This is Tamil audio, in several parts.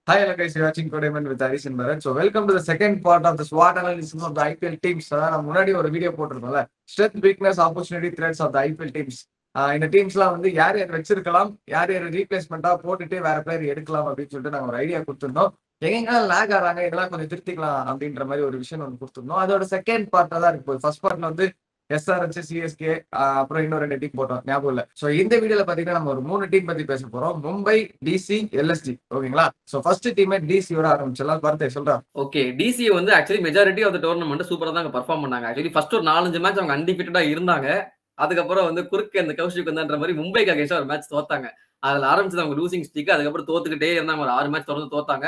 Hi, hello guys. You're watching Codeman with Harish and Bharat. So, welcome to the second part of the SWOT analysis of the IPL teams. நம்ம முன்னாடி ஒரு வீடியோ போட்டிருக்கோம்ல, strength weakness opportunity threats of the IPL teams. இந்த டீம்ஸ்லாம் வந்து யார் யார் வச்சிருக்கலாம், யார் யார் ரீப்ளேஸ்மெண்டா போட்டுட்டு வேற பிளேயர் எடுக்கலாம் அப்படின்னு சொல்லிட்டு நாங்கள் ஒரு ஐடியா கொடுத்துருந்தோம். எங்கெங்கெல்லாம் லேக் ஆறாங்க, இதெல்லாம் கொஞ்சம் திருத்திக்கலாம் அப்படின்ற மாதிரி ஒரு விஷயம் ஒன்று கொடுத்துருந்தோம். அதோட செகண்ட் பார்ட்டா தான் இருக்கு. ஃபர்ஸ்ட் பார்ட்ல வந்து எஸ்ஆர்எச், சிஎஸ்கே, அப்புறம் இன்னும் 2 டீம் போட்டோம், ஞாபகம் இல்ல. சோ இந்த வீடியோல பாத்தீங்கன்னா நம்ம ஒரு 3 டீம் பத்தி பேச போறோம். Mumbai, DC, LSG. ஓகேங்களா? சோ ஃபர்ஸ்ட் டீம் டிசியோட ஆரம்பிச்சலாம். பார்த்து சொல்றா. ஓகே, டிசி வந்து actually majority of the tournament சூப்பரா தான் பெர்ஃபார்ம் பண்ணாங்க. ஆக்சுவலி ஃபர்ஸ்ட் ஒரு 4-5 மேட்ச் அவங்க அன்டிஃபிட்டடா இருந்தாங்க. அதுக்கப்புறம் வந்து குறுக்கு அந்த கௌஷிக் வந்தன்ற மாதிரி மும்பைக்கு அகைன்ஸ்டா ஒரு மேட்ச் தோத்தாங்க. அதுல ஆரம்பிச்சது அவங்க லூசிங் ஸ்ட்ரீக். அதுக்கப்புறம் தோத்துக்கிட்டே இருந்தாங்க. ஒரு 6 மேட்ச் தொடர்ந்து தோத்தாங்க.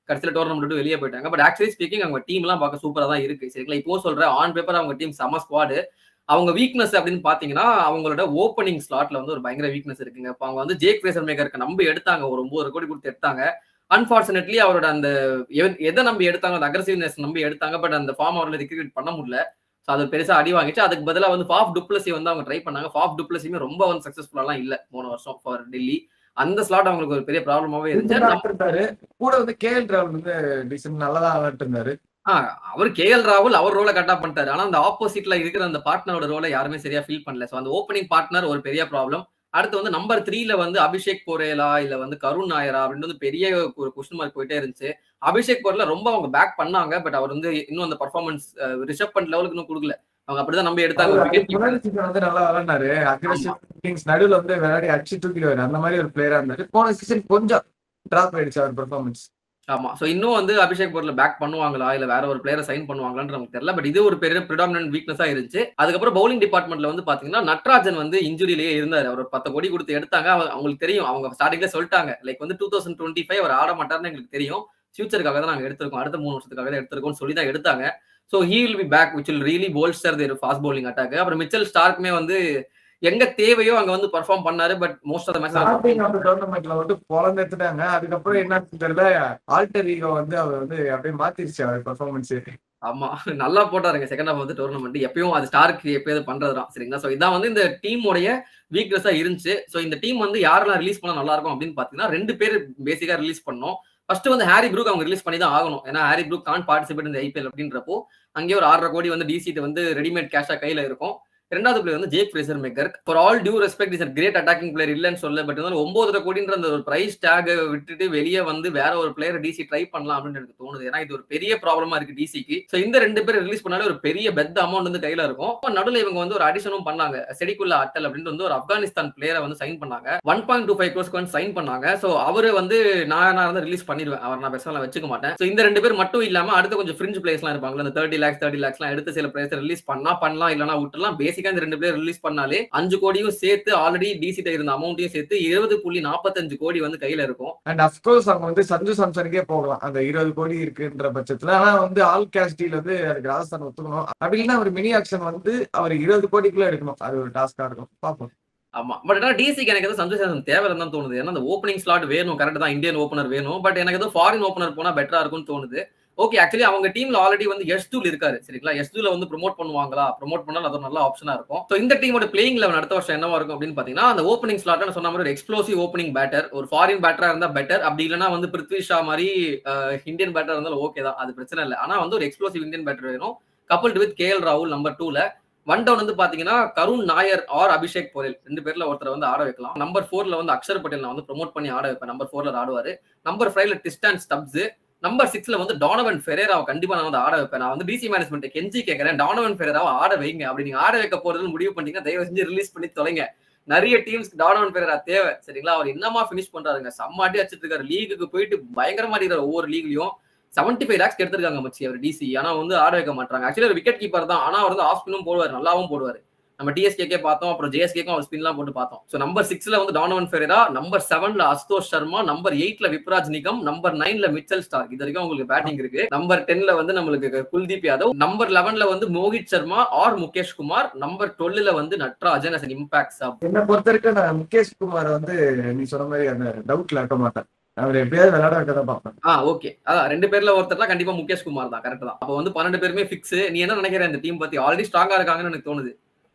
கடைசியில டோர்னமெண்ட் விட்டு வெளியே போயிட்டாங்க. பட் ஆக்சுவலி ஸ்பீக்கிங் அவங்க டீம் எல்லாம் பார்க்க சூப்பரா தான் இருக்கு. சரிங்களா? இப்போ சொல்றேன், ஆன் பேப்பர் அவங்க டீம் செம ஸ்குவாடு. அவங்க வீக்னஸ் அப்படின்னு பாத்தீங்கன்னா அவங்களோட ஓப்பனிங் ஸ்லாட்ல வந்து ஒரு பயங்கர வீக்னஸ் இருக்குங்க. இப்போ அவங்க வந்து ஜேக் ஃப்ரேசர் மேக்கருக்கு நம்பி எடுத்தாங்க, ஒரு 9 கோடி கொடுத்து எடுத்தாங்க. அன்பார்ச்சுனேட்லி அவரோட அந்த எதை நம்பி எடுத்தாங்க, அந்த அக்ரெசிவ்னஸ் நம்பி எடுத்தாங்க. பட் அந்த ஃபார்ம் அவரால் ரிக்ரூட் பண்ண முடியல. ஸோ அது பெருசா அடி வாங்கிச்சு. அதுக்கு பதிலாக வந்து ஃபாஃப் டுப்ளசி வந்து அவங்க ட்ரை பண்ணாங்க. ஃபாஃப் டுப்ளசியுமே ரொம்ப வந்து சக்சஸ்ஃபுல்லாலாம் இல்லை போன வருஷம் ஃபார் டெல்லி. அந்த ஸ்லாட் அவங்களுக்கு ஒரு பெரிய ப்ராப்ளமாவே இருந்துச்சு. கூட வந்து கேஎல் ராகுல் வந்து டீசன்ட் நல்லதா இருந்தாரு. அவர் கேஎல் ராகுல் அவர் ரோலை கட்டா பண்ணிட்டாரு. ஆனா அந்த ஆப்போசிட்ல இருக்கிற அந்த பார்ட்னரோட ரோலை யாருமே சரியா ஃபீல் பண்ணல. ஸோ அந்த ஓப்பனிங் பார்ட்னர் ஒரு பெரிய ப்ராப்ளம். அடுத்து வந்து நம்பர் 3ல வந்து அபிஷேக் போரேலா இல்ல வந்து கருண் நாயரா அப்படின்னு வந்து பெரிய ஒரு கொஸ்டின் மார்க் போயிட்டே இருந்துச்சு. அபிஷேக் போரேலா ரொம்ப அவங்க பேக் பண்ணாங்க. பட் அவர் வந்து இன்னும் அந்த பர்ஃபார்மன்ஸ் ரிஷப் பண்ட் லெவலுக்கு இன்னும் கொடுக்கல. அவங்க அப்படிதான் நம்பி எடுத்தாங்க. வந்து நல்லா விளையாண்டாரு. நடுவில் வந்து விளையாடி அடிச்சு தூக்கிடுவாரு. அந்த மாதிரி ஒரு பிளேயரா இருந்தாரு. போன சீசன் கொஞ்சம் டிராப் ஆயிடுச்சு அவர் பெர்ஃபார்மன்ஸ். ஆமா. சோ இன்னும் வந்து அபிஷேக் போர்ல பேக் பண்ணுவாங்களா இல்ல வேற ஒரு பிளேயரை சைன் பண்ணுவாங்களான்னு நமக்கு தெரியல. பட் இது ஒரு பெரிய பிரிடாமினன்ட் வீக்னஸா இருந்துச்சு. அதுக்கப்புறம் பவுலிங் டிபார்ட்மெண்ட்ல வந்து பாத்தீங்கன்னா நட்ராஜன் வந்து இன்ஜுரியிலேயே இருந்தாரு. அவர் 10 கோடி கொடுத்து எடுத்தாங்க. அவங்களுக்கு தெரியும், அவங்க ஸ்டார்டிங்ல சொல்லிட்டாங்க லைக் வந்து 2025 அவர் ஆட மாட்டாருன்னு எங்களுக்கு தெரியும். ஃபியூச்சருக்காக தான் நாங்க எடுத்திருக்கோம், அடுத்த 3 வருஷத்துக்காக தான் எடுத்திருக்கோம்னு சொல்லி தான் எடுத்தாங்க. So he will be back which will really bolster their fast bowling attack. அப்புறம் மிச்சல் ஸ்டார்க்குமே வந்து எங்க தேவையோ அங்க வந்து பெர்ஃபார்ம் பண்ணாரு. But most of the match டோர்னமெண்ட்ல வந்து பொளந்து எடுத்துட்டாங்க. அதுக்கப்புறம் என்ன தெரியல, ஆல்டர் ஈகோ வந்து அவர் வந்து அப்படியே மாத்திருச்சு அவர் பெர்ஃபார்மன்ஸ். ஆமா, நல்லா போட்டாருங்க செகண்ட் ஹாஃப் வந்து டோர்னமெண்ட். எப்பயும் அது ஸ்டார்க்கு எப்பயாவது பண்றதுதான். சரிங்களா? சோ இதான் வந்து இந்த டீமோடைய வீக்னஸா இருந்துச்சு. சோ இந்த டீம் வந்து யாரெல்லாம் ரிலீஸ் பண்ணா நல்லா இருக்கும் அப்படின்னு பாத்தீங்கன்னா 2 பேர் பேசிக்கா ரிலீஸ் பண்ணோம். ஃபர்ஸ்ட் வந்து ஹாரி ப்ரூக் அவங்க ரிலீஸ் பண்ணி தான் ஆகணும். ஏன்னா ஹாரி ப்ரூக் கான் பார்ட்டிசிபேட் இந்த ஐபிஎல் அப்படின்றப்போ அங்கேயே ஒரு 6.5 கோடி வந்து டிசிட்டு வந்து ரெடிமேட் கேஷா கையில இருக்கும். ரெண்டாவது பிளேயர் வந்து Jake Fraser McGurk. For all due respect is great attacking player இல்லன்னு சொல்ல. பட் வந்து 9.5 கோடின்ற அந்த ஒரு பிரைஸ் டேக் விட்டுட்டு வெளியே வந்து வேற ஒரு பிளேயர் டிசி ட்ரை பண்ணலாம் அப்படின்னு எனக்கு தோணுது. ஏன்னா இது ஒரு பெரிய ப்ராப்ளமா இருக்கு டிசிக்கு. ஸோ இந்த 2 பேர் ரிலீஸ் பண்ணாலே ஒரு பெரிய பெத் அமௌண்ட் வந்து கையில இருக்கும். நடுவில் இவங்க வந்து ஒரு அடிஷனும் பண்ணாங்க. செடிக்குள்ள அட்டல் அப்படின்னு வந்து ஒரு ஆப்கானிஸ்தான் பிளேயரை வந்து சைன் பண்ணாங்க. 1.25 crores வந்து சைன் பண்ணாங்க. ஸோ அவரு வந்து நான் வந்து ரிலீஸ் பண்ணிடுவேன். அவர் நான் பெருசாக வச்சுக்க மாட்டேன். ஸோ இந்த 2 பேர் மட்டும் இல்லாம அடுத்த கொஞ்சம் ஃப்ரிஞ்ச் பிளேயர்ஸ்லாம் இருப்பாங்க. அந்த 30 lakhs எடுத்து சில பிளேயர்ஸ் ரிலீஸ் பண்ணலாம் இல்லைன்னா விட்டுலாம். பேசிக்கா இந்த 2 பேர் ரிலீஸ் பண்ணாலே 5 கோடியும் சேர்த்து ஆல்ரெடி டிசிட்ட இருந்த அமௌண்ட்டையும் சேர்த்து 20.45 கோடி வந்து கையில இருக்கும். அண்ட் அஃப்கோர்ஸ் அவங்க வந்து சஞ்சு சாம்சனுக்கே போகலாம் அந்த 20 கோடி இருக்குன்ற பட்சத்துல. ஆனா வந்து ஆல் கேஷ் டீல் வந்து அதுக்கு ராஜஸ்தான் ஒத்துக்கணும். அப்படி இல்லைன்னா ஒரு மினி ஆக்ஷன் வந்து அவர் 20 கோடிக்குள்ள எடுக்கணும். அது ஒரு டாஸ்கா இருக்கும். பார்ப்போம். ஆமா, பட் ஆனா டிசிக்கு எனக்கு ஏதோ சஞ்சு சாம்சன் தேவையில்லைன்னு தான் தோணுது. ஏன்னா அந்த ஓப்பனிங் ஸ்லாட் வேணும், கரெக்ட் தான், இந்தியன் ஓப்பனர் வேணும். பட் எனக்கு ஏதோ ஃபாரின் ஓப்பனர் போனா பெட்டரா இருக்கும்னு தோணுது. ஓகே, ஆக்சுவலி அவங்க டீம்ல ஆல்ரெடி வந்து யஷ்தூல் இருக்காரு. சரிங்களா? யஷ்தூல வந்து ப்ரோமோட் பண்ணுவாங்களா? ப்ரோமோட் பண்ணாலும் அது ஒரு நல்ல ஆப்ஷனா இருக்கும். ஸோ இந்த டீமோட பிளேயிங் லெவல் அடுத்த வருஷம் என்னவா இருக்கும் அப்படின்னு பாத்தீங்கன்னா அந்த ஓப்பனிங் ஸ்லாட் சொன்ன மாதிரி ஒரு எக்ஸ்ப்ளோசிவ் ஓப்பனிங் பேட்டர், ஒரு ஃபாரின் பேட்டரா இருந்தா பெட்டர். அப்படி இல்லைன்னா வந்து பிருத்வி ஷா மாதிரி இந்தியன் பேட்டர் இருந்தாலும் ஓகே தான், அது பிரச்சனை இல்லை. ஆனா வந்து ஒரு எக்ஸ்ப்ளோசிவ் இந்தியன் பேட்டர் வேணும். கப்பல்டு வித் கேஎல் ராகுல் நம்பர் 2ல. ஒன் டவுன் வந்து பாத்தீங்கன்னா கருண் நாயர் ஆர் அபிஷேக் போரேல் 2 பேர்ல ஒருத்தர் வந்து ஆட வைக்கலாம். நம்பர் 4ல வந்து அக்ஷர் பட்டேல் நான் வந்து ப்ரோமோட் பண்ணி ஆட வைப்பேன். நம்பர் 4ல ஆடுவாரு. Number 5ல டிஸ்டன் stubs. நம்பர் 6ல வந்து டானவன் ஃபெரேராவை கண்டிப்பா நான் வந்து ஆட வைப்பேன். நான் வந்து டிசி மேனேஜ்மெண்ட் கெஞ்சி கேட்கறேன், டானவன் ஃபெரேராவை ஆட வைங்க. அப்படி நீங்க ஆட வைக்க போறதுன்னு முடிவு பண்ணீங்கன்னா தயவு செஞ்சு ரிலீஸ் பண்ணி தொலைங்க. நிறைய டீம்ஸ்க்கு டானவன் ஃபெரேரா தேவை. சரிங்களா? அவர் என்னமா பினிஷ் பண்றாருங்க, செம்மாட்டி வச்சிட்டு இருக்காரு. லீகுக்கு போயிட்டு பயங்கரமா இருக்கிற ஒவ்வொரு லீக்லயும் 75 lakhs எடுத்திருக்காங்க மச்சி அவர் டிசி. ஆனா வந்து ஆட வைக்க மாட்டாங்க. ஆக்சுவலி ஒரு விக்கெட் கீப்பர் தான். ஆனா அவர் வந்து ஆஃப் ஸ்பின்னும் போடுவார், நல்லாவும் போடுவார். நம்ம டிஎஸ்கே பார்த்தோம், அப்புறம் ஜேஎஸ்கேக்கும் அவர் ஸ்பின்லாம் போட்டு பார்த்தோம். ஸோ நம்பர் 6ல வந்து டானவன் ஃபெரேரா, நம்பர் 7ல அஸ்தோஷ் சர்மா, நம்பர் 8ல விப்ராஜ் நிகம், நம்பர் 9ல மிச்சல் ஸ்டார்க். இது வரைக்கும் உங்களுக்கு பேட்டிங் இருக்கு. நம்பர் 10ல வந்து நம்மளுக்கு குல்தீப் யாதவ், நம்பர் 11ல வந்து மோஹித் சர்மா ஆர் முகேஷ் குமார், நம்பர் 12ல வந்து Natarajan as an impact sub. என்ன பொறுத்த வரைக்கும் நான் முகேஷ் குமார் வந்து நீ சொன்ன மாதிரி அந்த டவுட்ல இருக்க மாட்டேன். அவர் எப்படியாவது விளையாட வைக்க தான் பார்ப்பேன். ஓகே, அதான் 2 பேர்ல ஒருத்தர்லாம் கண்டிப்பா முகேஷ் குமார் தான், கரெக்ட் தான். அப்போ வந்து 12 பேருமே ஃபிக்ஸ். நீ என்ன நினைக்கிற இந்த டீம் பத்தி? ஆல்ரெடி ஸ்ட்ராங்கா இருக்காங்கன்னு எனக்கு தோணுது.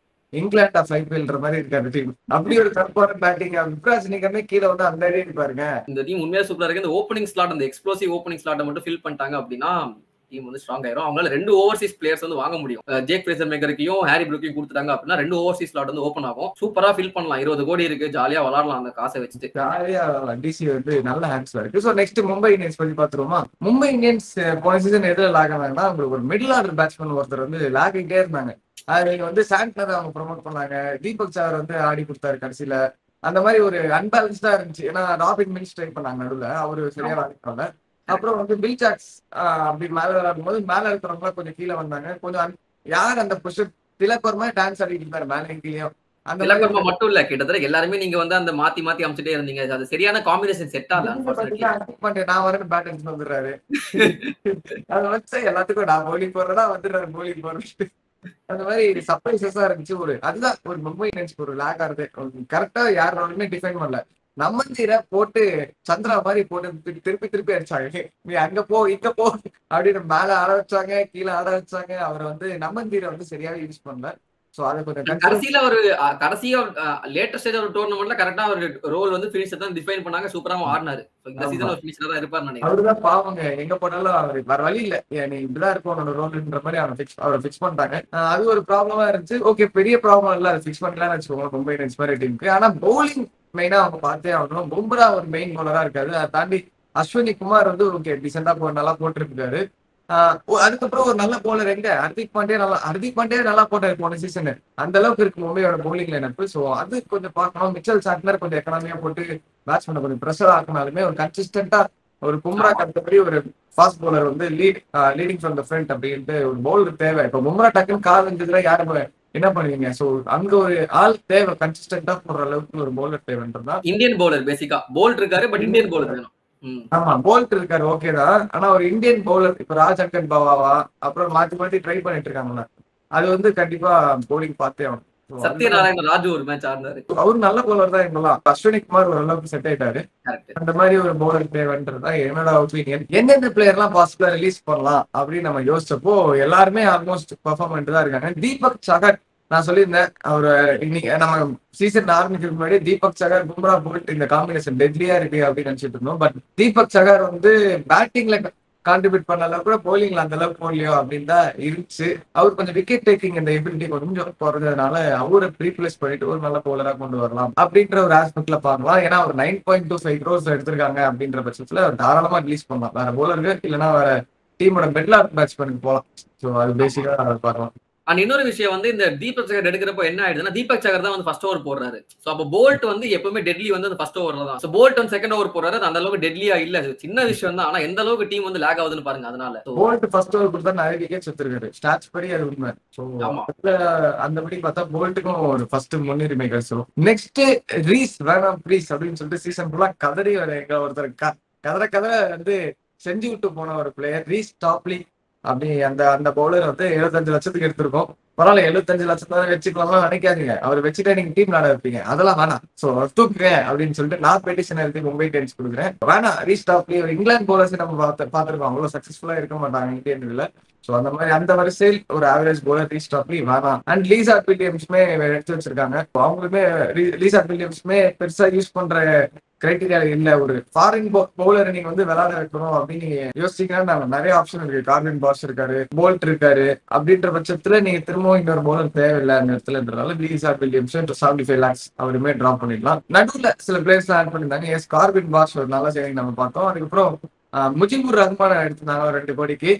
இங்கிலாந்து ஆஃப் ஐபிஎல்ன்ற மாதிரி இருக்காரு டீம். அப்படி ஒரு தற்பான பேட்டிங். யுவராஜ் சிங்கமே கீழே வந்து அந்த அடி பாருங்க. இந்த டீம் உண்மையா சூப்பரா இருக்கு. இந்த ஓப்பனிங் ஸ்லாட், அந்த எக்ஸ்ப்ளோசிவ் ஓப்பனிங் ஸ்லாட்டை மட்டும் ஃபில் பண்ணிட்டாங்க அப்படின்னா டீம் வந்து ஸ்ட்ராங் ஆயிரும். அவங்களால 2 ஓவர்சீஸ் பிளேயர்ஸ் வந்து வாங்க முடியும். ஜேக் ஃப்ரேசர் மேக்கரையும் ஹாரி ப்ரூக்கையும் கொடுத்துட்டாங்க அப்படின்னா 2 ஓவர்சீஸ் ஸ்லாட் வந்து ஓப்பன் ஆகும். சூப்பரா ஃபில் பண்ணலாம். 20 கோடி இருக்கு, ஜாலியா விளாடலாம் அந்த காசை வச்சுட்டு. ஜாலியா டிசி வந்து நல்ல ஹேண்ட்ஸ்ல இருக்கு. ஸோ நெக்ஸ்ட் மும்பை இந்தியன்ஸ் பத்தி பாத்துருவோமா? மும்பை இந்தியன்ஸ் போன சீசன் எதுல லாக் ஆனாங்கன்னா, அவங்களுக்கு ஒரு மிடில் ஆர்டர் பேட்ஸ்மேன் ஒருத்தர் வந்து லாக் ஆகிட்டே இருந்தாங்க. அது நீங்க வந்து சாண்ட்னர் அவங்க ப்ரொமோட் பண்ணாங்க, தீபக் சாகர் வந்து ஆடி கொடுத்தாரு கடைசியில. அந்த மாதிரி ஒரு அன்பேலன்ஸ்டா இருந்துச்சு. ஏன்னா ராபின் மில்ஸ் ட்ரை பண்ணாங்க நடுவில், அவரு சரியா விளையாடல. அப்புறம் வந்து பில் ஜாக்ஸ் அப்படி மேல விளையாடும் போது மேல இருக்கிறவங்க கொஞ்சம் கீழே வந்தாங்க. கொஞ்சம் யார் அந்த புஷர் திலக் வர்மா டான்ஸ் ஆடிட்டு இருந்தாரு மேலே கீழேயும். அந்த திலக் வர்மா மட்டும் இல்ல, கிட்டத்தட்ட எல்லாருமே நீங்க வந்து அந்த மாத்தி மாத்தி அமைச்சிட்டே இருந்தீங்க. அது சரியான காம்பினேஷன் செட் ஆகல. நான் வரேன் பேட்டன்ஸ் வந்துடுறாரு. அதை வச்சு எல்லாத்துக்கும் நான் போலிங் போடுறதா வந்துடுறாரு போலிங் போடுறது. அந்த மாதிரி சர்ப்ரைசஸா இருந்துச்சு. அதுதான் ஒரு மும்பை இந்தியன்ஸ்க்கு ஒரு லேக் ஆகுது. கரெக்டா யாரோடமே டிஃபைன் பண்ணல. நம்மந்தீரை போட்டு சந்திரா மாதிரி போட்டு திருப்பி திருப்பி அடிச்சாங்க. நீ அங்க போ இங்க போ அப்படின்னு மேல ஆட வச்சாங்க, கீழே ஆட வச்சாங்க. அவரை வந்து நம்மந்தீரை வந்து சரியாவே யூஸ் பண்ணல. சோ அதை கொஞ்சம் கடைசியில ஒரு கடைசியா லேட்டஸ்ட் ஸ்டேஜ் ஒரு டோர்னமெண்ட்ல கரெக்டா ஒரு ரோல் வந்து ஃபினிஷர் தான் டிஃபைன் பண்ணாங்க. சூப்பரா ஆடினாரு. இந்த சீசன் ஒரு ஃபினிஷரா தான் இருப்பாரு நினைக்கிறேன். அவருதான் பாவங்க, எங்க போனாலும் அவரு வேற வழி இல்ல, நீ இப்படிதான் இருக்கும் உன்னோட ரோல்ன்ற மாதிரி அவரை ஃபிக்ஸ் பண்ணிட்டாங்க. அது ஒரு ப்ராப்ளமா இருந்துச்சு. ஓகே, பெரிய ப்ராப்ளம் இல்ல, அதை ஃபிக்ஸ் பண்ணலாம்னு வச்சுக்கோங்க மும்பை இந்தியன்ஸ் மாதிரி டீமுக்கு. ஆனா பவுலிங் மெயினா அவங்க பார்த்தே ஆகணும். பும்ரா ஒரு மெயின் பவுலரா இருக்காரு. அதை தாண்டி அஸ்வினி குமார் வந்து ஓகே டிசெண்டா நல்லா போட்டிருக்காரு. அதுக்கப்புறம் ஒரு நல்ல போலர் எங்க ஹர்திக் பாண்டியா நல்லா போட்டாரு போன சீசன். அந்த அளவுக்கு இருக்கு மும்பையோட பவுலிங் லைனப். சோ அது கொஞ்சம் பார்க்கணும். மிச்சல் சாட்னர் கொஞ்சம் எக்கனாமியா போட்டு பேட்ஸ்மேனை கொஞ்சம் ப்ரெஷர் ஆக்கினாலுமே ஒரு கன்சிஸ்டன்டா ஒரு பும்ரா கண்டபடி ஒரு ஃபாஸ்ட் பவுலர் வந்து லீடிங் ஃப்ரம் த ஃப்ரண்ட் அப்படின்ட்டு ஒரு பவுலர் தேவை. இப்ப பும்ரா டக்குன்னு கால் இருந்ததுல யாரும் என்ன பண்ணுவீங்க? சோ அங்க ஒரு ஆள் தேவை, கன்சிஸ்டன்டா போடுற அளவுக்கு ஒரு பவுலர் தேவைன்றதா. இந்தியன் பவுலர் பேசிக்கா போல்ட் இருக்காரு, பட் இந்தியன் பவுலர் வேணும். ஆமா, போல்ட் இருக்காரு ஓகேதான். ஆனா ஒரு இந்தியன் பவுலர் இப்ப ராஜங்கன் பவாவா அப்புறம் மாத்தி மாத்தி ட்ரை பண்ணிட்டு இருக்காங்கல்ல, அது வந்து கண்டிப்பா பவுலிங் பார்த்தே ஆகும். சத்யநாராயண ராஜு ஒரு மேட்ச் ஆடினாரு. அவரு நல்ல பவுலர் தான். எங்கெல்லாம் அஸ்வினி குமார் ஓரளவுக்கு செட் ஆயிட்டாரு. அந்த மாதிரி ஒரு பவுலர் தேவைன்றதுதான் என்னோட ஒப்பீனியன். எந்தெந்த பிளேயர் எல்லாம் பாசிபிளா ரிலீஸ் பண்ணலாம் அப்படின்னு நம்ம யோசிச்சப்போ எல்லாருமே ஆல்மோஸ்ட் பெர்ஃபார்ம் பண்ணிட்டு தான் இருக்காங்க. தீபக் சகர் நான் சொல்லியிருந்தேன், அவரு இன்னைக்கு நம்ம சீசன் ஆரம்பிக்கிறதுக்கு முன்னாடி தீபக் சகர் பும்ரா போல்ட் இந்த காம்பினேஷன் டெட்லியா இருக்கு அப்படின்னு நினைச்சிட்டு இருந்தோம். பட் தீபக் சகர் வந்து பேட்டிங்ல கான்ட்ரிபியூட் பண்ண அளவுக்கு கூட போலிங்ல அந்த அளவுக்கு போடலையோ அப்படின்னு தான் இருந்துச்சு. அவர் கொஞ்சம் விக்கெட் டேக்கிங் இந்த எபிலிட்டி கொஞ்சம் குறைஞ்சதுனால அவரை ரீப்ளேஸ் பண்ணிட்டு ஒரு நல்ல போலரா கொண்டு வரலாம் அப்படின்ற ஒரு ஆஸ்பெக்ட்ல பார்க்கலாம். ஏன்னா ஒரு 9.25 crores எடுத்திருக்காங்க அப்படின்ற பட்சத்துல தாராளமா ரிலீஸ் பண்ணலாம். வேற போலருக்கு இல்லைன்னா வேற டீமோட மிடில் ஆர்டர் பேட்ஸ்மேனுக்கு போகலாம். ஸோ அது பேசிக்கா பார்க்கலாம். அண்ட் இன்னொரு விஷயம் வந்து இந்த தீபக் சகர் எடுக்கிறப்போ என்ன ஆயிடுதுன்னா, தீபக் சகர் தான் வந்து ஃபர்ஸ்ட் ஓவர் போடுறாரு. சோ அப்போ போல்ட் வந்து எப்பவுமே டெட்லி வந்து அந்த ஃபர்ஸ்ட் ஓவர்ல தான். சோ போல்ட் வந்து செகண்ட் ஓவர் போடுறாரு. அந்த அளவுக்கு டெட்லியா இல்ல. சின்ன விஷயம் தான், ஆனா எந்த அளவுக்கு டீம் வந்து லேக் ஆகுதுன்னு பாருங்க. அதனால போல்ட் ஃபர்ஸ்ட் ஓவர் கொடுத்தா நிறைய விக்கெட் எடுத்திருக்காரு. ஸ்டாட்ஸ் படி அது உண்மை. சோ அந்தபடி பார்த்தா போல்ட்டுக்கும் ஒரு ஃபர்ஸ்ட் முன்னுரிமை கிடைச்சிடும். நெக்ஸ்ட் ரீஸ் வேணாம் ப்ளீஸ் அப்படின்னு சொல்லிட்டு சீசன் ஃபுல்லா கதறி வர ஒருத்தர் கதற வந்து செஞ்சு விட்டு போன ஒரு பிளேயர் ரீஸ் டாப்லி அப்படி. அந்த பவுலர் வந்து 75 லட்சத்துக்கு எடுத்திருக்கோம். பரவாயில்ல, 75 லட்சம் வச்சுக்கலாம் நினைக்காதீங்க. அவர் வச்சுட்டே நீங்க டீம் விளையாட வைப்பீங்க, அதெல்லாம் வேணாம். சோ தூக்குறேன் அப்படின்னு சொல்லிட்டு நான் பெட்டிஷன் எழுதி மும்பை இந்தியன்ஸ் கொடுக்குறேன். வேணாம் ரீஸ் டாப்லி. ஒரு இங்கிலாந்து பவுலர்ஸ் நம்ம பார்த்திருக்கோம், அவ்வளவு சக்சஸ்ஃபுல்லா இருக்க மாட்டாங்க இந்தியன் இதுல. சோ அந்த மாதிரி அந்த வரிசையில் ஒரு ஆவரேஜ் பவுலர் ரீஸ் டாப்லி வேணாம். அண்ட் லீசா வில்லியம்ஸுமே எடுத்து வச்சிருக்காங்க. அவங்களுமே லீசா வில்லியம்ஸுமே பெருசா யூஸ் பண்ற கிரைட்டீரியா இல்ல. ஒரு ஃபாரின் பவுலர் நீங்க வந்து விளையாட வைக்கணும் அப்படின்னு நீங்க யோசிச்சீங்கன்னா நிறைய ஆப்ஷன் இருக்கு. கார்வின் பாஸ் இருக்காரு, போல்ட் இருக்காரு. அப்படின்ற பட்சத்துல நீங்க திரும்பவும் இன்னொரு பவுலர் தேவையில்லை அந்த இடத்துலன்றதால லீசா வில்லியம்ஸ் 75 lakhs அவருமே டிராப் பண்ணிடலாம். நடுவில் சில பிளேயர்ஸ் ஆட் பண்ணிருந்தாங்க. எஸ், கார்வின் பாஸ் ஒரு நல்ல சேவிங் நம்ம பார்த்தோம். அதுக்கப்புறம் முஜிபுர் ரஹ்மான் எடுத்திருந்தாங்க 2 கோடிக்கு.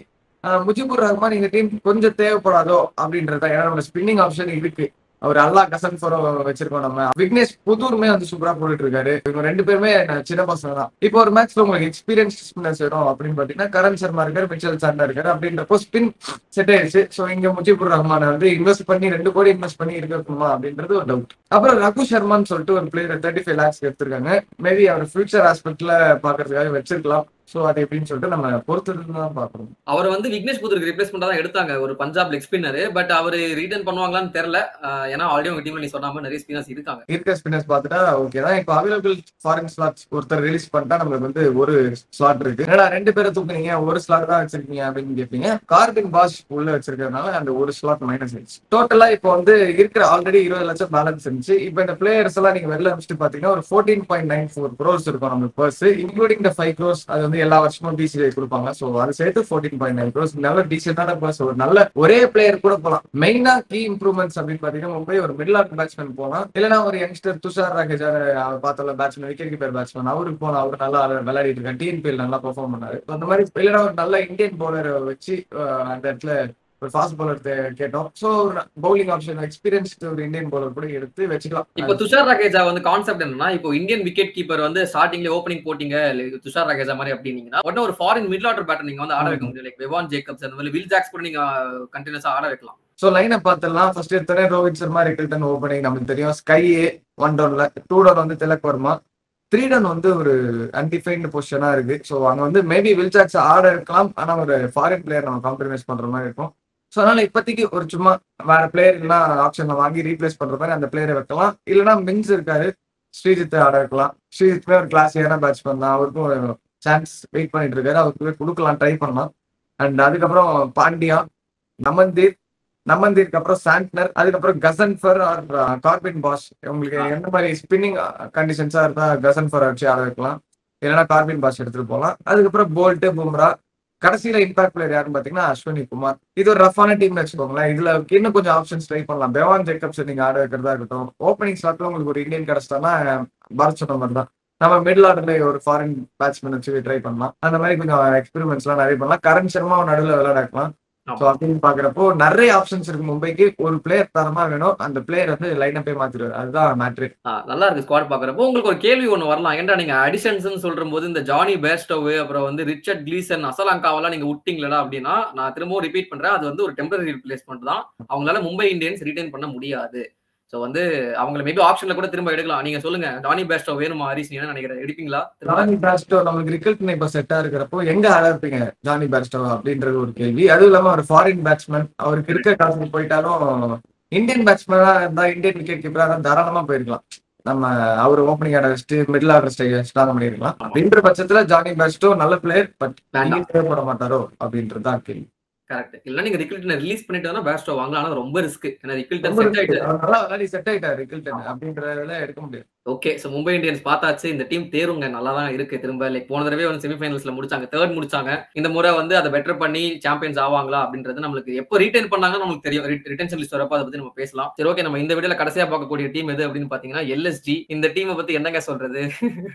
முஜிபுர் ரஹ்மான் இந்த டீம் கொஞ்சம் தேவைப்படாதோ அப்படின்றத. ஏன்னா நம்ம ஸ்பின்னிங் ஆப்ஷன் இருக்கு. அவர் அல்லா கசன் ஃபோரோ வச்சிருக்கோம். நம்ம விக்னேஷ் புதூருமே வந்து சூப்பரா போட்டுட்டு இருக்காரு. இவங்க 2 பேருமே சின்ன பசங்க தான். இப்போ ஒரு மேட்ச்ல உங்களுக்கு எக்ஸ்பீரியன்ஸ் ஸ்பின்னர்ஸ் வேணும் அப்படின்னு பாத்தீங்கன்னா கரண் சர்மா இருக்காரு, மிச்சல் சாண்டா இருக்காரு. அப்படின்றப்போ ஸ்பின் செட் ஆயிடுச்சு. சோ இங்க முஜிபுர் ரஹ்மான் வந்து இன்வெஸ்ட் பண்ணி 2 கோடி இன்வெஸ்ட் பண்ணி இருக்கணுமா அப்படின்றது ஒரு டவுட். அப்புறம் ரகு சர்மான்னு சொல்லிட்டு ஒரு பிளேயர் 35 lakhs எடுத்திருக்காங்க. மேபி அவர் ஃபியூச்சர் ஆஸ்பெக்ட்ல பாக்குறதுக்காக வச்சிருக்கலாம். சோ அது எப்படின்னு சொல்லிட்டு நம்ம பொறுத்து தான் பாக்குறோம். அவர் வந்து விக்னேஷ் புத்தருக்கு ரிப்ளேஸ்மெண்டா தான் எடுத்தாங்க ஒரு பஞ்சாப் லெக் ஸ்பின்னர். பட் அவர் ரிட்டர்ன் பண்ணுவாங்களான்னு தெரியல. ஏன்னா ஆல்ரெடி உங்க டீம்ல நீ சொன்ன மாதிரி நிறைய ஸ்பின்னர்ஸ் இருக்காங்க. இருக்க ஸ்பின்னர்ஸ் பார்த்துட்டா ஓகே தான். இப்போ அவைலபிள் ஃபாரின் ஸ்லாட்ஸ் ஒருத்தர் ரிலீஸ் பண்ணிட்டா நம்மளுக்கு வந்து ஒரு ஸ்லாட் இருக்கு. ஏன்னா 2 பேரை தூக்குனீங்க, ஒரு ஸ்லாட் தான் வச்சிருக்கீங்க அப்படின்னு கேட்பீங்க. கார்பின் பாஷ் உள்ள வச்சிருக்கிறதுனால அந்த ஒரு ஸ்லாட் மைனஸ் ஆயிடுச்சு. டோட்டலா இப்போ வந்து இருக்கிற ஆல்ரெடி 20 லட்சம் பேலன்ஸ் இருந்துச்சு. இப்போ இந்த பிளேயர்ஸ் எல்லாம் நீங்க வெளில அனுப்பிச்சிட்டு பாத்தீங்கன்னா ஒரு 14.94 crores இருக்கும் நம்மளுக்கு பர்ஸ், இன்க்ளூடிங் த 5 crores. அது வந்து எல்லா வருஷமும் டிசிஐ கொடுப்பாங்க. ஸோ அது சேர்த்து 14.9 crores. நல்ல டீசென்டான பர்ஸ். ஒரு நல்ல ஒரே பிளேயர் கூட போலாம். மெயினா கீ இம்ப்ரூவ்மெண்ட்ஸ் அப்படின்னு பாத்தீங்கன்னா மும்பை ஒரு மிடில் ஆர்டர் பேட்ஸ்மேன் போலாம், இல்லைன்னா ஒரு யங்ஸ்டர் துஷார் ராகேஜா பார்த்தோம்ல பேட்ஸ்மேன், விக்கெட் கீப்பர் பேட்ஸ்மேன், அவருக்கு போனா அவரு நல்லா விளையாடிட்டு இருக்காரு, டிஎன்பிஎல் நல்லா பெர்ஃபார்ம் பண்ணாரு. அந்த மாதிரி இல்லைன்னா ஒரு நல்ல இந்தியன் பவுலர் வச்சு அந்த இடத்துல ஒரு ஃபாஸ்ட் பவுலர் கேட்டோம். சோ பவுலிங் ஆப்ஷன் எக்ஸ்பீரியன்ஸ்டு ஒரு இந்தியன் பவுலர் கூட எடுத்து வச்சுக்கலாம். இப்போ துஷார் ராகேஜா வந்து கான்செப்ட் என்னன்னா, இப்போ இந்தியன் விக்கெட் கீப்பர் வந்து ஸ்டார்டிங்ல ஓப்பனிங் போட்டீங்க துஷார் ராகேஜா மாதிரி அப்படின்னீங்கன்னா உடனே ஒரு ஃபாரின் மிடில் ஆர்டர் பேட்டர் நீங்க வந்து ஆட வைக்க முடியும். லைக் வெவான் ஜேக்கப்ஸ் அந்த மாதிரி வில் ஜாக்ஸ் கூட நீங்க கண்டினியூஸா ஆட வைக்கலாம். சோ லைனை பார்த்துடலாம். ஃபர்ஸ்ட் எடுத்தோடனே ரோஹித் சர்மா, ரிக்கில்டன் ஓப்பனிங் நமக்கு தெரியும். ஸ்கை 1 டவுன்ல, 2 டவுன் வந்து திலக் வர்மா, 3 டவுன் வந்து ஒரு அன்டிஃபைன்டு பொசிஷனா இருக்கு. ஸோ அங்க வந்து மேபி வில் ஜாக்ஸ் ஆட இருக்கலாம், ஆனா ஒரு ஃபாரின் பிளேயர் நம்ம காம்ப்ரமைஸ் பண்ற மாதிரி இருக்கும். ஸோ அதனால இப்போதைக்கு ஒரு சும்மா வேற பிளேயர் இல்லைன்னா ஆப்ஷன்ல வாங்கி ரீப்ளேஸ் பண்ற மாதிரி அந்த பிளேயரை வைக்கலாம். இல்லைன்னா மின்ஸ் இருக்காரு, ஸ்ரீஜித்தை ஆட வைக்கலாம். ஸ்ரீஜித்துமே ஒரு கிளாஸியான பேட்ஸ்மேன் தான், அவருக்கும் சான்ஸ் வெயிட் பண்ணிட்டு இருக்காரு, அவருக்கு கொடுக்கலாம், ட்ரை பண்ணலாம். அண்ட் அதுக்கப்புறம் பாண்டியா, நமந்தீருக்கு அப்புறம் சாண்ட்னர், அதுக்கப்புறம் கசன்ஃபர் ஆர் கார்பின் பாஷ். உங்களுக்கு எந்த மாதிரி ஸ்பின்னிங் கண்டிஷன்ஸா இருந்தா கசன்ஃபர் வச்சு ஆட வைக்கலாம், இல்லைன்னா கார்பின் பாஷ் எடுத்துட்டு போகலாம். அதுக்கப்புறம் போல்ட், பும்ரா, கடைசியில இம்பாக்ட் பிளேயர் யாருன்னு பாத்தீங்கன்னா அஸ்வினி குமார். இது ஒரு ரஃபான டீம்னு வச்சுக்கோங்களேன். இதுல இன்னும் கொஞ்சம் ஆப்ஷன்ஸ் ட்ரை பண்ணலாம். பெவான் ஜேக்கப்ஸ் நீங்க ஆட வைக்கிறதா இருக்கட்டும். ஓப்பனிங் ஸ்லாட்ல உங்களுக்கு ஒரு இந்தியன் கிடைச்சிட்டானா பாரத் சொன்ன மாதிரி தான் நம்ம மிடில் ஆர்டர்ல ஒரு ஃபாரின் பேட்ஸ்மேன் வச்சு ட்ரை பண்ணலாம். அந்த மாதிரி கொஞ்சம் எக்ஸ்பெரிமெண்ட்ஸ் எல்லாம் நிறைய பண்ணலாம். கரண் சர்மா நடுவில் விளையாடலாம். சோ அப்படின்னு பாக்குறப்போ நிறைய ஆப்ஷன்ஸ் இருக்கு மும்பைக்கு. ஒரு பிளேயர் தரமா வேணும், அந்த பிளேயர் வந்து லைன் அப்பே மாத்திடுவாரு. அதுதான் மேட்ரு. நல்லா இருக்கு ஸ்குவாட் பாக்குறப்போ. உங்களுக்கு ஒரு கேள்வி ஒண்ணு வரலாம், ஏன்டா நீங்க அடிஷன்ஸ் சொல்ற போது இந்த ஜானி பேர்ஸ்டோவ் அப்புறம் வந்து ரிச்சர்ட் கிளீசன், அசலாங்காவெல்லாம் நீங்க விட்டீங்களா அப்படின்னா, நான் திரும்பவும் ரிப்பீட் பண்றேன், அது வந்து ஒரு டெம்பரரி ரிப்ளேஸ்மெண்ட் தான். அவங்களால மும்பை இந்தியன்ஸ் ரிட்டைன் பண்ண முடியாது. சோ வந்து அவங்கள மேபி ஆப்ஷன்ல கூட திரும்ப எடுக்கலாம். நீங்க சொல்லுங்க, ஜானி பேர்ஸ்டோ வேணுமா ஹரிஸ், நீங்க என்ன நினைக்கிறேன், எடுப்பீங்களா? ஜானி பேர்ஸ்டோ நமக்கு ரிக்கல்டன் இப்ப செட்டா இருக்கிறப்போ எங்க ஆட இருப்பீங்க ஜானி பேர்ஸ்டோ அப்படின்றது ஒரு கேள்வி. அதுவும் இல்லாம ஒரு ஃபாரின் பேட்ஸ்மேன், அவருக்கு இருக்க காசு போயிட்டாலும் இந்தியன் பேட்ஸ்மேனா இருந்தா, இந்தியன் விக்கெட் கீப்பரா இருந்தா தாராளமா போயிருக்கலாம். நம்ம அவர் ஓப்பனிங் ஆட வச்சுட்டு மிடில் ஆர்டர் ஸ்டார்ட் பண்ணிருக்கலாம். அப்படின்ற பட்சத்துல ஜானி பேர்ஸ்டோ நல்ல பிளேயர், பட் தேவைப்பட மாட்டாரோ அப்படின்றது தான் கேள்வி. கரெக்ட். இல்ல நீங்க ரிக்கில்டன் ரிலீஸ் பண்ணிட்டு பேர்ஸ்டோ வாங்கலாம், ஆனா ரொம்ப ரிஸ்க். ஏன்னா ரிக்கில்டன் செட் ஆயிட்டாரு, நல்லா விளையாடி செட் ஆயிட்டாரு ரிக்கில்டன், அப்படின்றதுல எடுக்க முடியாது. ஓகே. சோ மும்பை இந்தியன்ஸ் பார்த்தாச்சு, இந்த டீம் தேருங்க, நல்லா தான் இருக்கு. திரும்ப லைக் போன தடவை வந்து செமிஃபைனல்ஸ்ல முடிச்சாங்க, 3rd முடிச்சாங்க. இந்த முறை வந்து அதை பெட்டர் பண்ணி சாம்பியன்ஸ் ஆவாங்களா அப்படின்றது நம்மளுக்கு எப்போ ரிட்டைன் பண்ணாங்கன்னு நமக்கு தெரியும். ரிட்டன்ஷன் லிஸ்ட் வரப்போ அதை பத்தி நம்ம பேசலாம். சரி, ஓகே. நம்ம இந்த வீடியோல கடைசியா பார்க்கக்கூடிய டீம் எது அப்படின்னு பாத்தீங்கன்னா எல்எஸ்ஜி. இந்த டீமை பத்தி என்னங்க சொல்றது,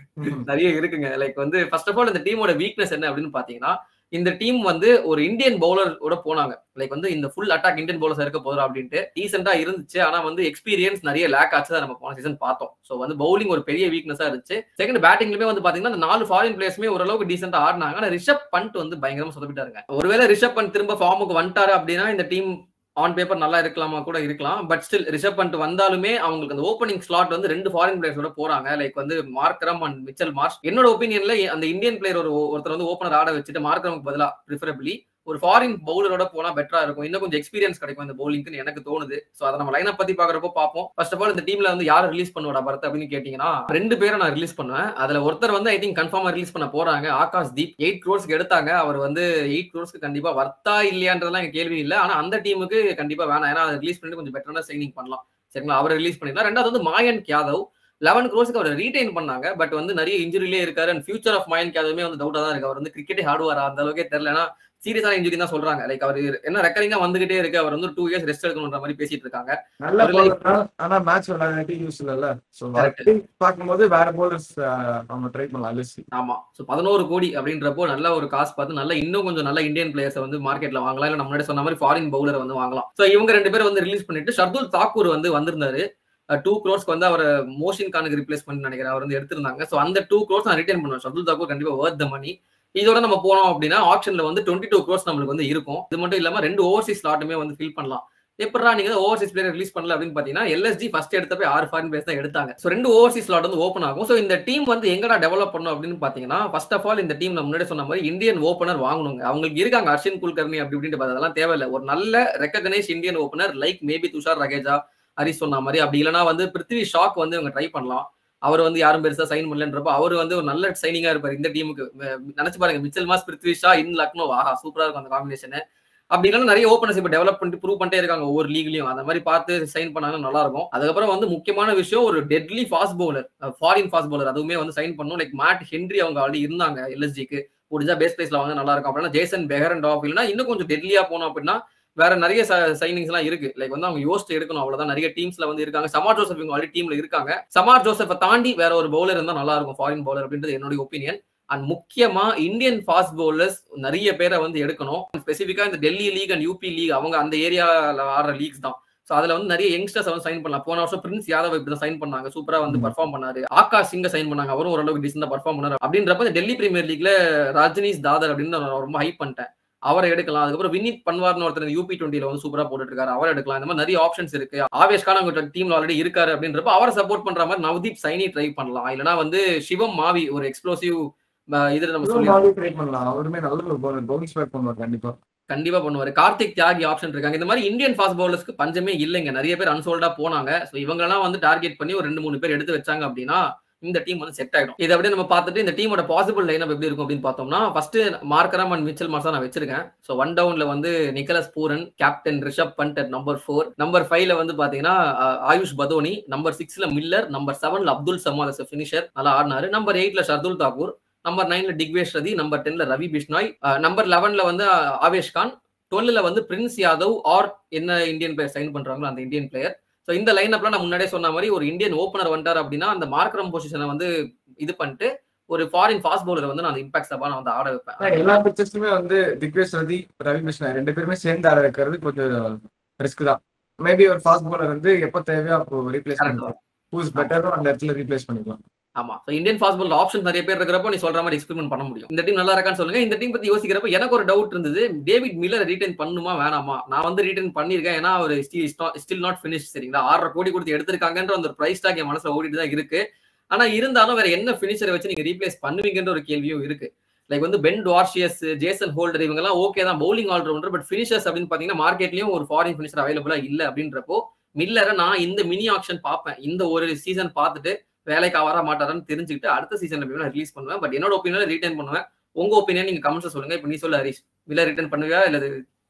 நிறைய இருக்குங்க. லைக் வந்து ஃபர்ஸ்ட் ஆஃப் ஆல் இந்த டீமோட வீக்னஸ் என்ன அப்படின்னு பாத்தீங்கன்னா, இந்த டீம் வந்து ஒரு இந்தியன் பவுலரோட போனாங்க. லைக் வந்து இந்த ஃபுல் அட்டாக் இந்தியன் பவுலர்ஸ் இருக்க போதும் அப்படின்ட்டு டீசெண்டா இருந்துச்சு. ஆனா வந்து எக்ஸ்பீரியன்ஸ் நிறைய லேக் ஆச்சு, நம்ம போன சீசன் பார்த்தோம். சோ வந்து பவுலிங் ஒரு பெரிய வீக்னஸா இருந்துச்சு. செகண்ட் பேட்டிங்லயுமே வந்து பாத்தீங்கன்னா அந்த 4 ஃபாரின் பிளேயர்ஸ்மே ஓரளவுக்கு டீசெண்டா ஆடினாங்க. ஆனா ரிஷப் பண்ட் வந்து பயங்கரமா சொதப்பிட்டாருங்க. ஒருவேளை ரிஷப் பண்ட் திரும்ப ஃபார்முக்கு வந்துட்டாரு அப்படின்னா இந்த டீம் ஆன் பேப்பர் நல்லா இருக்கலாமா கூட இருக்கலாம். பட் ஸ்டில் ரிஷப் பண்ட் வந்தாலுமே அவங்களுக்கு அந்த ஓப்பனிங் ஸ்லாட் வந்து 2 ஃபாரின் பிளேயர்ஸோட போறாங்க. லைக் வந்து மார்க்ரம் அண்ட் மிச்சல் மார்ஷ். என்னோட ஒப்பீனியன்ல அந்த இந்தியன் பிளேயர் ஒருத்தர் வந்து ஓப்பனர் ஆட வச்சுட்டு மார்க்ரமுக்கு பதிலா ப்ரிஃபரபிளி ஒரு ஃபாரின் பவுலரோட போனா பெட்டரா இருக்கும், இன்னும் கொஞ்சம் எக்ஸ்பீரியன்ஸ் கிடைக்கும் இந்த பவுலிங்க்கு எனக்கு தோணுது. சோ அதை நம்ம லைனை பத்தி பாக்குறப்போ பார்ப்போம். ஃபர்ஸ்ட் ஆஃப் ஆல் இந்த டீம்ல வந்து யாரை ரிலீஸ் பண்ணுவா பரத் அப்படின்னு கேட்டீங்கன்னா 2 பேரை நான் ரிலீஸ் பண்ணுவேன். அதுல ஒருத்தர் வந்து ஐ திங்க் கன்ஃபார்மா ரிலீஸ் பண்ண போறாங்க, ஆகாஷ் தீப். 8 crores எடுத்தாங்க. அவர் வந்து 8 crores கண்டிப்பா வர்த்தா இல்லையான்றதுலாம் எங்க கேள்வி இல்லை. ஆனா அந்த டீமுக்கு கண்டிப்பா வேணாம், ஏன்னா அதை ரிலீஸ் பண்ணிட்டு கொஞ்சம் பெட்டரான சைனிங் பண்ணலாம். சரிங்களா, அவரை ரிலீஸ் பண்ணிடலாம். ரெண்டாவது வந்து மாயன்க் யாதவ் 11 crores அவரை ரீடைன் பண்ணாங்க. பட் வந்து நிறைய இன்ஜுரியிலே இருக்காரு. அண்ட் ஃபியூச்சர் ஆஃப் மாயன்க் யாதவுமே வந்து டவுட்டா தான் இருக்கு. அவர் வந்து கிரிக்கெட்டே ஆடுவாரா அந்த அளவுக்கே தெரியல. ஏன்னா சீரியஸான இன்ஜுரி தான் சொல்றாங்க. லைக் அவர் என்ன ரெக்கரிங்கா வந்துகிட்டே இருக்கு, அவர் வந்து 2 years ரெஸ்ட் எடுக்கணும்ன்ற மாதிரி பேசிட்டு இருக்காங்க. நல்ல பவுலர் தான், ஆனா மேட்ச் விளையாடி யூஸ் இல்ல. சோ பாக்கும்போது வேற பவுலர்ஸ் நம்ம ட்ரை பண்ணலாம் லிஸ்ட். ஆமா. சோ 11 கோடி அப்படின்றப்போ நல்ல ஒரு காசு பார்த்து நல்ல இன்னும் கொஞ்சம் நல்ல இந்தியன் பிளேயர்ஸ் வந்து மார்க்கெட்ல வாங்கலாம், இல்ல நம்ம முன்னாடி சொன்ன மாதிரி ஃபாரின் பவுலர் வந்து வாங்கலாம். சோ இவங்க 2 பேரும் வந்து ரிலீஸ் பண்ணிட்டு ஷர்துல் தாக்கூர் வந்து வந்திருந்தாரு. 2 crores வந்து அவர் மோஷின் கானுக்கு ரிப்ளேஸ் பண்ணி நினைக்கிறேன் அவர் வந்து எடுத்திருந்தாங்க. சோ அந்த 2 crores நான் ரிட்டைன் பண்ணுவேன். ஷர்துல் தாக்கூர் கண்டிப்பா வர்த் த மணி. இதோட நம்ம போனோம் அப்படின்னா ஆப்ஷன்ல வந்து 22 crores நம்மளுக்கு வந்து இருக்கும். இது மட்டும் இல்லாம 2 ஓவர்சீஸ் ஸ்லாட்டுமே வந்து ஃபில் பண்ணலாம். எப்படா நீங்க ஓவர்சீஸ் பிளேயர் ரிலீஸ் பண்ணல அப்படின்னு பாத்தீங்கன்னா எல்எஸ்ஜி ஃபர்ஸ்ட் எடுத்தப்ப 6 ஃபாரின் பிளேயர்ஸ் தான் எடுத்தாங்க. ஸோ 2 ஓவர்சீஸ் ஸ்லாட் வந்து ஓப்பன் ஆகும். ஸோ இந்த டீம் வந்து எங்கடா டெவலப் பண்ணும் அப்படின்னு பாத்தீங்கன்னா ஃபர்ஸ்ட் ஆஃப் ஆல் இந்த டீம் நம்ம முன்னாடி சொன்ன மாதிரி இந்தியன் ஓப்பனர் வாங்கணுங்க. அவங்களுக்கு இருக்காங்க அர்ஷின் குல்கர்னி அப்படி இப்படின்ட்டு அதெல்லாம் தேவையில்லை. ஒரு நல்ல recognise Indian opener like maybe Tushar Raheja, Harish சொன்ன மாதிரி, அப்படி இல்லைன்னா வந்து பிருத்வி ஷாக் வந்து இவங்க ட்ரை பண்ணலாம். அவர் வந்து யாரும் பெருசா சைன் பண்ணலன்றப்ப அவர் வந்து ஒரு நல்ல சைனிங்கா இருப்பாரு இந்த டீமுக்கு. நினைச்சு பாருங்க, மிச்சல் மாஸ், பிருத்வி ஷா இன் லக்னோ, ஆஹா சூப்பரா இருக்கும் அந்த காம்பினேஷன். அப்படி இல்லைன்னா நிறைய ஓப்பனர்ஸ் இப்போ டெவலப் பண்ணிட்டு ப்ரூவ் பண்ணிட்டே இருக்காங்க ஒவ்வொரு லீக்லயும். அந்த மாதிரி பார்த்து சைன் பண்ணாங்கன்னா நல்லா இருக்கும். அதுக்கப்புறம் வந்து முக்கியமான விஷயம் ஒரு deadly fast bowler, foreign fast bowler அதுவுமே வந்து சைன் பண்ணணும். லைக் மேட் ஹென்ரி அவங்க ஆல்ரெடி இருந்தாங்க எல்எஸ்ஜிக்கு, முடிஞ்சா பேஸ் பிளேஸ்ல வந்து நல்லா இருக்கும். அப்படின்னா ஜேசன் பெஹரன்டாஃப் இல்லைன்னா இன்னும் கொஞ்சம் டெட்லியா போனோம் அப்படின்னா வேற நிறைய சைனிங்ஸ் எல்லாம் இருக்கு. லைக் வந்து அவங்க யோசிச்சு எடுக்கணும், அவ்வளவுதான். நிறைய டீம்ஸ்ல வந்து இருக்காங்க. சமார் ஜோசப் இவங்க ஆல்ரெடி டீம்ல இருக்காங்க. சமார் ஜோசப்பை தாண்டி வேற ஒரு பவுலர் இருந்தா நல்லா இருக்கும், ஃபாரின் பவுலர் அப்படின்றது என்னுடைய ஒப்பீனியன். அண்ட் முக்கியமா இந்தியன் ஃபாஸ்ட் பவுலர்ஸ் நிறைய பேரை வந்து எடுக்கணும். ஸ்பெசிஃபிக்கா இந்த Delhi league and UP league அவங்க அந்த ஏரியால ஆடுற லீக்ஸ் தான். ஸோ அதுல வந்து நிறைய யங்ஸ்டர்ஸ் வந்து சைன் பண்ணலாம். போன வருஷம் பிரின்ஸ் யாதவ் இப்படி தான் சைன் பண்ணாங்க, சூப்பரா வந்து பர்ஃபார்ம் பண்ணாரு. ஆகாஷ் சிங்க சைன் பண்ணாங்க, அவரும் ஓரளவுக்கு டீசெண்டா பர்ஃபார்ம் பண்ணாரு. அப்படின்றப்ப இந்த டெல்லி பிரீமியர் லீக்ல ரஜினிஷ் தாதர் அப்படின்னு நான் ரொம்ப ஹைப் பண்ணிட்டேன், அவரை எடுக்கலாம். அதுக்கப்புறம் வினித் பன்வார்னு ஒருத்தர் யூபி 20 வந்து சூப்பரா போட்டுட்டு இருக்காரு, அவரை எடுக்கலாம். இந்த மாதிரி நிறைய ஆப்ஷன்ஸ் இருக்கு. ஆவேஷ் கான் அவங்க டீம்ல ஆல்ரெடி இருக்காரு அப்படின்றப்ப அவரை சப்போர்ட் பண்ற மாதிரி நவதீப் சைனி ட்ரை பண்ணலாம். இல்லைன்னா வந்து சிவம் மாவி ஒரு எக்ஸ்ப்ளோசிவ் இதுல நம்ம சொல்லி ட்ரை பண்ணலாம். அவருமே நல்ல ஒரு பவுலர், பவுன்ஸ் பேக் பண்ணுவார் கண்டிப்பா பண்ணுவாரு. கார்த்திக் தியாகி ஆப்ஷன் இருக்காங்க. இந்த மாதிரி இந்தியன் ஃபாஸ்ட் பவுலர்ஸ்க்கு பஞ்சமே இல்லைங்க. நிறைய பேர் அன்சோல்டா போனாங்க. ஸோ இவங்கெல்லாம் வந்து டார்கெட் பண்ணி ஒரு 2-3 பேர் எடுத்து வச்சாங்க அப்படின்னா இந்த டீம் வந்து செட் ஆயிடும். இதை அப்படியே நம்ம பார்த்துட்டு இந்த டீமோட பாசிபிள் லைனப் எப்படி இருக்கும் அப்படின்னு பார்த்தோம்னா, first Markram and Mitchell Marsh நான் வச்சிருக்கேன். ஸோ 1 டவுன்ல வந்து Nicholas Pooran, captain Rishabh Pant at number 4. Number 5ல வந்து பாத்தீங்கன்னா ஆயுஷ் பதோனி, நம்பர் 6ல மில்லர், நம்பர் 7ல Abdul Samad as a finisher நல்லா ஆடினாரு, நம்பர் 8ல ஷர்துல் தாக்கூர், நம்பர் 9ல டிக்வேஷ் ரதி, நம்பர் 10ல ரவி பிஷ்னாய், நம்பர் 11ல வந்து ஆவேஷ் கான், 12ல வந்து பிரின்ஸ் யாதவ் ஆர் என்ன இந்தியன் பிளேயர் சைன் பண்றாங்களோ அந்த இந்தியன் பிளேயர். ஸோ இந்த லைன் அப்ல நான் முன்னாடியே சொன்ன மாதிரி ஒரு இந்தியன் ஓப்பனர் வந்துட்டார் அப்படின்னா அந்த மார்க்கரம் பொசிஷனை வந்து இது பண்ணிட்டு ஒரு ஃபாரின் ஃபாஸ்ட் பவுலர் வந்து நான் இம்பாக்ட் சபா நான் வந்து ஆட வைப்பேன். எல்லா பிக்சர்ஸுமே வந்து திக்வேஷ் ரதி, ரவி பிஷ்ணா 2 பேருமே சேர்ந்து ஆட வைக்கிறது கொஞ்சம் ரிஸ்க் தான். மேபி ஒரு ஃபாஸ்ட் பவுலர் வந்து எப்போ தேவையோ அப்போ ரீப்ளேஸ் பண்ணிக்கலாம், ஹூஸ் பெட்டரோ அந்த இடத்துல ரீப்ளேஸ் பண்ணிக்கலாம். ஆமா, so Indian fast bowler option நிறைய பேர் இருக்கிறப்போ நீ சொல்ற மாதிரி எக்ஸ்பெரிமெண்ட் பண்ண முடியும். இந்த டீம் நல்லா இருக்கான்னு சொல்லுங்க. இந்த டீம் பத்தி யோசிக்கிறப்ப எனக்கு ஒரு டவுட் இருந்தது, டேவிட் மில்லர் ரீடைன் பண்ணுமா வேணாமா? நான் வந்து ரீடைன் பண்ணிருக்கேன், ஏன்னா அவர் ஸ்டில் நாட் ஃபினிஷ். சரிங்களா, 6.5 கோடி கொடுத்து எடுத்திருக்காங்கன்ற அந்த பிரைஸ் டாக் என் மனசுல ஓடிட்டு தான் இருக்கு. ஆனா இருந்தாலும் வேற என்ன பினிஷரை வச்சு நீங்க ரீப்ளேஸ் பண்ணுவீங்கன்ற ஒரு கேள்வியும் இருக்கு. லைக் வந்து பென் டார்ஷியஸ், ஜேசன் ஹோல்டர் இவங்க எல்லாம் ஓகே தான் பவுலிங் ஆல்ரவுண்டர், பட் பினிஷர்ஸ் அப்படின்னு பாத்தீங்கன்னா மார்க்கெட்லயும் ஒரு ஃபாரின் பினிஷர் அவைலபிளா இல்ல. அப்படின்றப்போ மில்லரை நான் இந்த மினி ஆக்ஷன் பார்ப்பேன். இந்த ஒரு சீசன் பார்த்துட்டு வேலைக்கு வர மாட்டாரான்னு தெரிஞ்சுக்கிட்டு அடுத்த சீசன்ல ரிலீஸ் பண்ணுவேன். பட் என்னோட ஒப்பீனியன் ரிட்டர்ன் பண்ணுவேன். உங்க ஒப்பீனியன் நீங்க கமெண்ட்ஸ் சொல்லுங்க. இப்ப நீ சொல்லு ஹரிஷ், மில்லர் ரிட்டர்ன் பண்ணுவியா இல்ல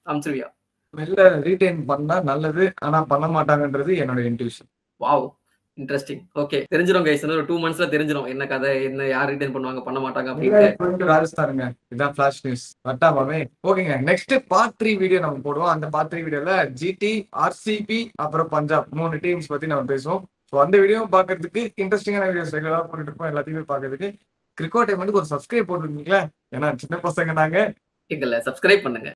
அம்சிருவியா? மில்லர் ரீடைன் பண்ணா நல்லது, ஆனா பண்ண மாட்டாங்கன்றது என்னோட இன்ட்யூஷன். Wow, interesting. ஓகே, தெரிஞ்சிரும் கைஸ், ஒரு 2 monthsல தெரிஞ்சிரும் என்ன கதை, என்ன யார் ரிட்டர்ன் பண்ணுவாங்க பண்ண மாட்டாங்க அப்படின்னு. ராஜஸ்தானுங்க, இதான் ஃபிளாஷ் நியூஸ் வட்டாமே. ஓகேங்க, நெக்ஸ்ட் பார்ட் 3 வீடியோ நம்ம போடுவோம். அந்த பார்ட் 3 வீடியோல ஜிடி, ஆர்சிபி அப்புறம் பஞ்சாப் 3 டீம்ஸ் பத்தி நம்ம பேசுவோம். ஸோ அந்த வீடியோ பார்க்கறதுக்கு இன்ட்ரெஸ்டிங்கான வீடியோஸ் ரெகுலராக போட்டுட்டு இருப்போம். எல்லாத்தையுமே பார்க்கறதுக்கு கிரிக்கோ டைம் வந்து ஒரு சப்ஸ்கிரைப் போட்டுருக்கீங்களா, ஏன்னா சின்ன பசங்க நாங்க. இல்ல சப்ஸ்கிரைப் பண்ணுங்க.